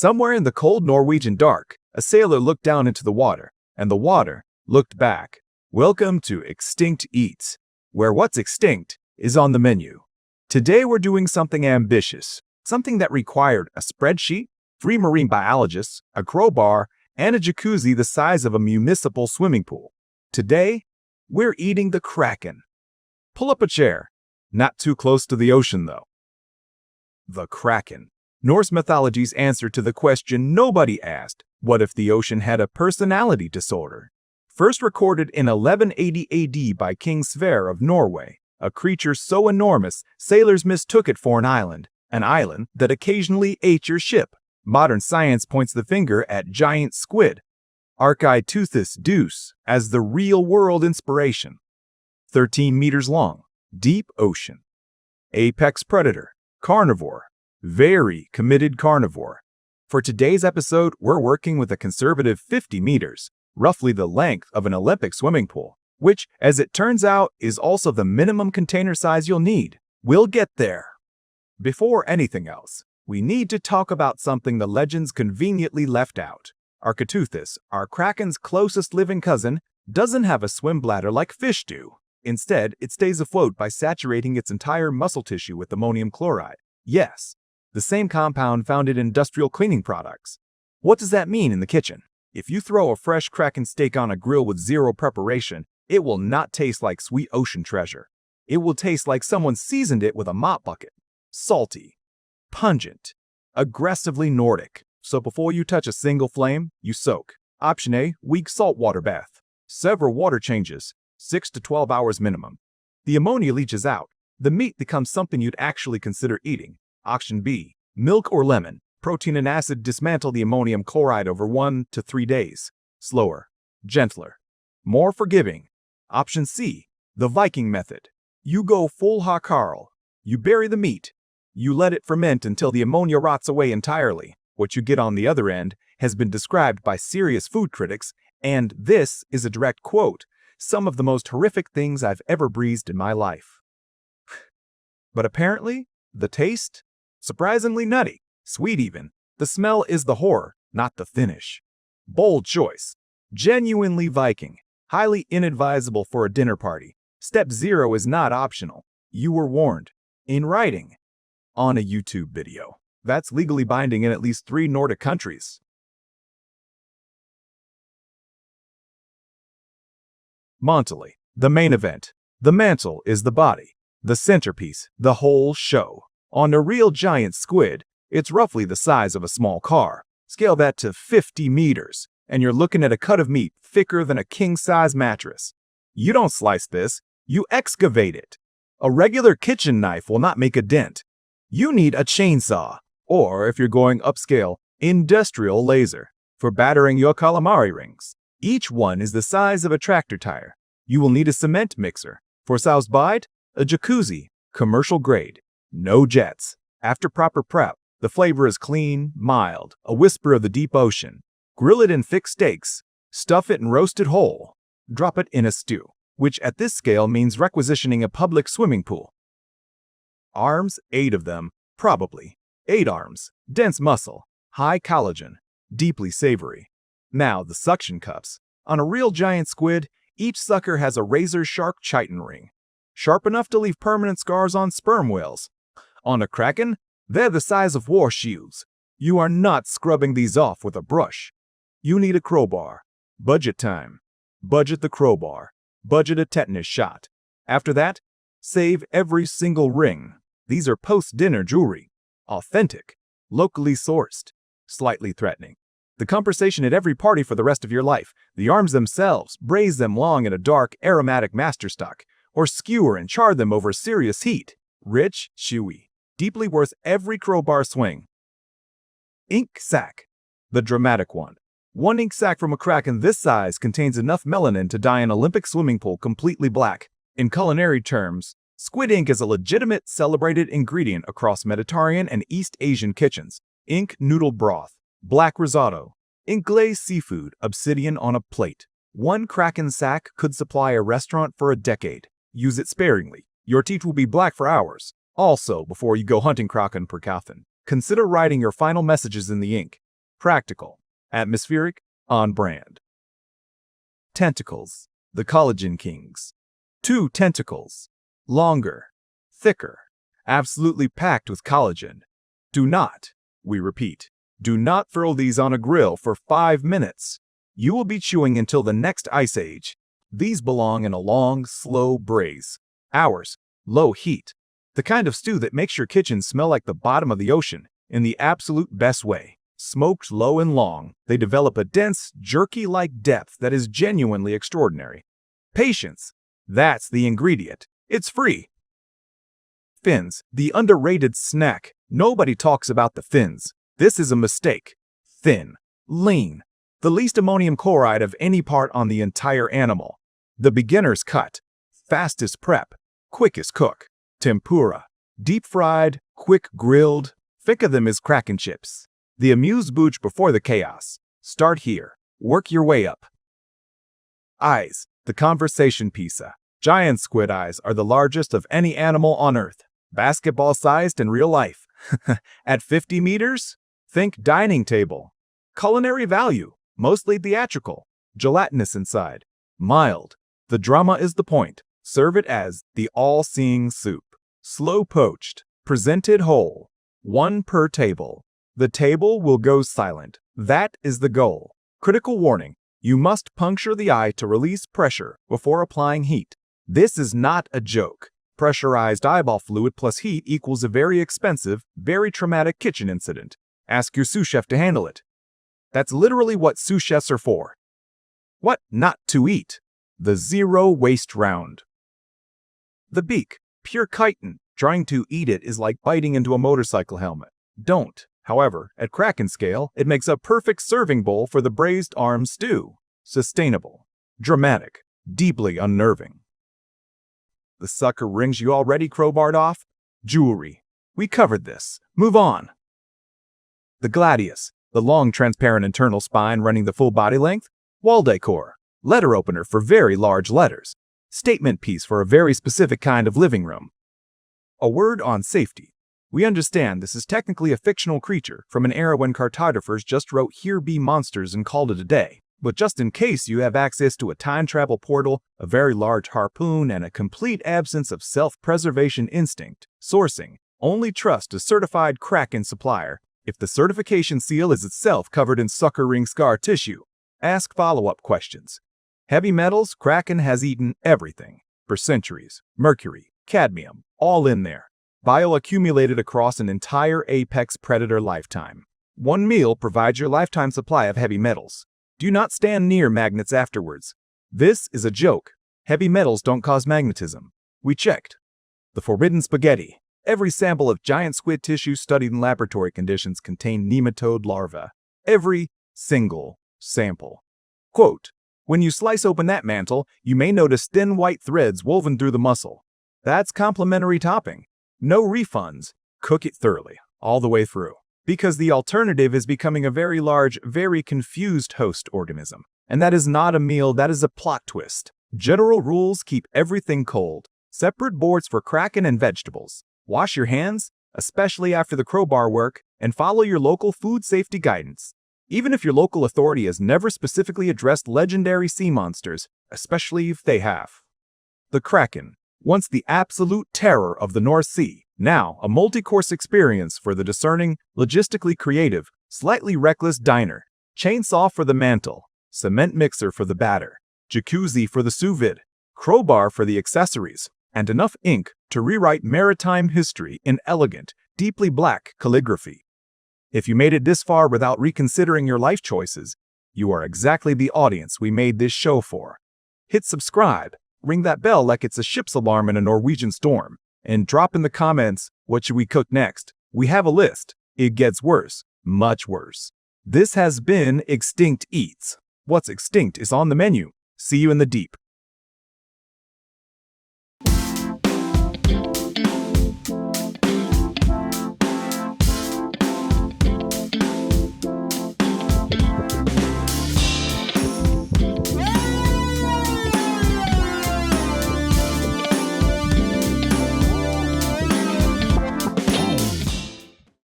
Somewhere in the cold Norwegian dark, a sailor looked down into the water, and the water looked back. Welcome to Extinct Eats, where what's extinct is on the menu. Today we're doing something ambitious, something that required a spreadsheet, 3 marine biologists, a crowbar, and a jacuzzi the size of a municipal swimming pool. Today, we're eating the Kraken. Pull up a chair. Not too close to the ocean, though. The Kraken. Norse mythology's answer to the question nobody asked, what if the ocean had a personality disorder? First recorded in 1180 AD by King Sverre of Norway, a creature so enormous sailors mistook it for an island that occasionally ate your ship. Modern science points the finger at giant squid, Archaeopteryx deuce, as the real-world inspiration. 13 meters long, deep ocean. Apex predator, carnivore, very committed carnivore. For today's episode, we're working with a conservative 50 meters, roughly the length of an Olympic swimming pool, which, as it turns out, is also the minimum container size you'll need. We'll get there. Before anything else, we need to talk about something the legends conveniently left out. Archaeopteryx, our Kraken's closest living cousin, doesn't have a swim bladder like fish do. Instead, it stays afloat by saturating its entire muscle tissue with ammonium chloride. Yes, the same compound found in industrial cleaning products. What does that mean in the kitchen? If you throw a fresh Kraken steak on a grill with zero preparation, it will not taste like sweet ocean treasure. It will taste like someone seasoned it with a mop bucket. Salty, pungent, aggressively Nordic. So before you touch a single flame, you soak. Option A, weak saltwater bath. Several water changes, 6 to 12 hours minimum. The ammonia leaches out. The meat becomes something you'd actually consider eating. Option B, milk or lemon. Protein and acid dismantle the ammonium chloride over 1 to 3 days. Slower, gentler, more forgiving. Option C, the Viking method. You go full Harkarl. You bury the meat. You let it ferment until the ammonia rots away entirely. What you get on the other end has been described by serious food critics, and this is a direct quote, some of the most horrific things I've ever breathed in my life. But apparently, the taste? Surprisingly nutty, sweet even. The smell is the horror, not the finish. Bold choice. Genuinely Viking. Highly inadvisable for a dinner party. Step 0 is not optional. You were warned. In writing. On a YouTube video. That's legally binding in at least 3 Nordic countries. Montely. The main event. The mantle is the body. The centerpiece. The whole show. On a real giant squid, it's roughly the size of a small car. Scale that to 50 meters, and you're looking at a cut of meat thicker than a king-size mattress. You don't slice this, you excavate it. A regular kitchen knife will not make a dent. You need a chainsaw, or if you're going upscale, industrial laser, for battering your calamari rings. Each one is the size of a tractor tire. You will need a cement mixer. For South Bite, a jacuzzi, commercial grade. No jets. After proper prep, the flavor is clean, mild, a whisper of the deep ocean. Grill it in thick steaks. Stuff it and roast it whole. Drop it in a stew, which at this scale means requisitioning a public swimming pool. Arms, 8 of them, probably. 8 arms, dense muscle, high collagen, deeply savory. Now the suction cups. On a real giant squid, each sucker has a razor-sharp chitin ring. Sharp enough to leave permanent scars on sperm whales. On a Kraken, they're the size of war shields. You are not scrubbing these off with a brush. You need a crowbar. Budget time. Budget the crowbar. Budget a tetanus shot. After that, save every single ring. These are post-dinner jewelry. Authentic. Locally sourced. Slightly threatening. The conversation at every party for the rest of your life. The arms themselves, braise them long in a dark, aromatic master stock, or skewer and char them over serious heat. Rich, chewy. Deeply worth every crowbar swing. Ink sac. The dramatic one. One ink sac from a Kraken this size contains enough melanin to dye an Olympic swimming pool completely black. In culinary terms, squid ink is a legitimate, celebrated ingredient across Mediterranean and East Asian kitchens. Ink noodle broth, black risotto, ink glazed seafood, obsidian on a plate. One Kraken sac could supply a restaurant for a decade. Use it sparingly. Your teeth will be black for hours. Also, before you go hunting Kraken per Kraken, consider writing your final messages in the ink. Practical. Atmospheric. On brand. Tentacles. The collagen kings. 2 tentacles. Longer. Thicker. Absolutely packed with collagen. Do not, we repeat, do not throw these on a grill for 5 minutes. You will be chewing until the next ice age. These belong in a long, slow braise. Hours. Low heat. The kind of stew that makes your kitchen smell like the bottom of the ocean in the absolute best way. Smoked low and long, they develop a dense, jerky-like depth that is genuinely extraordinary. Patience. That's the ingredient. It's free. Fins. The underrated snack. Nobody talks about the fins. This is a mistake. Thin. Lean. The least ammonium chloride of any part on the entire animal. The beginner's cut. Fastest prep. Quickest cook. Tempura. Deep fried, quick grilled. Thick of them is Kraken chips. The amuse-bouche before the chaos. Start here. Work your way up. Eyes. The conversation pizza. Giant squid eyes are the largest of any animal on Earth. Basketball-sized in real life. At 50 meters? Think dining table. Culinary value. Mostly theatrical. Gelatinous inside. Mild. The drama is the point. Serve it as the all-seeing soup. Slow poached. Presented whole. 1 per table. The table will go silent. That is the goal. Critical warning. You must puncture the eye to release pressure before applying heat. This is not a joke. Pressurized eyeball fluid plus heat equals a very expensive, very traumatic kitchen incident. Ask your sous chef to handle it. That's literally what sous chefs are for. What not to eat? The zero waste round. The beak. Pure chitin. Trying to eat it is like biting into a motorcycle helmet. Don't. However, at Kraken scale, it makes a perfect serving bowl for the braised arm stew. Sustainable. Dramatic. Deeply unnerving. The sucker rings you already crowbarred off? Jewelry. We covered this. Move on. The gladius. The long transparent internal spine running the full body length. Wall decor. Letter opener for very large letters. Statement piece for a very specific kind of living room. A word on safety. We understand this is technically a fictional creature from an era when cartographers just wrote "Here be monsters" and called it a day. But just in case you have access to a time travel portal, a very large harpoon, and a complete absence of self-preservation instinct, sourcing, only trust a certified Kraken supplier if the certification seal is itself covered in sucker ring scar tissue. Ask follow-up questions. Heavy metals, Kraken has eaten everything. For centuries. Mercury, cadmium, all in there. Bioaccumulated across an entire apex predator lifetime. 1 meal provides your lifetime supply of heavy metals. Do not stand near magnets afterwards. This is a joke. Heavy metals don't cause magnetism. We checked. The forbidden spaghetti. Every sample of giant squid tissue studied in laboratory conditions contained nematode larvae. Every single sample. Quote, when you slice open that mantle, you may notice thin white threads woven through the muscle. That's complimentary topping. No refunds. Cook it thoroughly, all the way through. Because the alternative is becoming a very large, very confused host organism. And that is not a meal, that is a plot twist. General rules: keep everything cold. Separate boards for Kraken and vegetables. Wash your hands, especially after the crowbar work, and follow your local food safety guidance. Even if your local authority has never specifically addressed legendary sea monsters, especially if they have. The Kraken. Once the absolute terror of the North Sea, now a multi-course experience for the discerning, logistically creative, slightly reckless diner. Chainsaw for the mantle, cement mixer for the batter, jacuzzi for the sous vide, crowbar for the accessories, and enough ink to rewrite maritime history in elegant, deeply black calligraphy. If you made it this far without reconsidering your life choices, you are exactly the audience we made this show for. Hit subscribe. Ring that bell like it's a ship's alarm in a Norwegian storm, and drop in the comments, what should we cook next? We have a list. It gets worse, much worse. This has been Extinct Eats. What's extinct is on the menu. See you in the deep.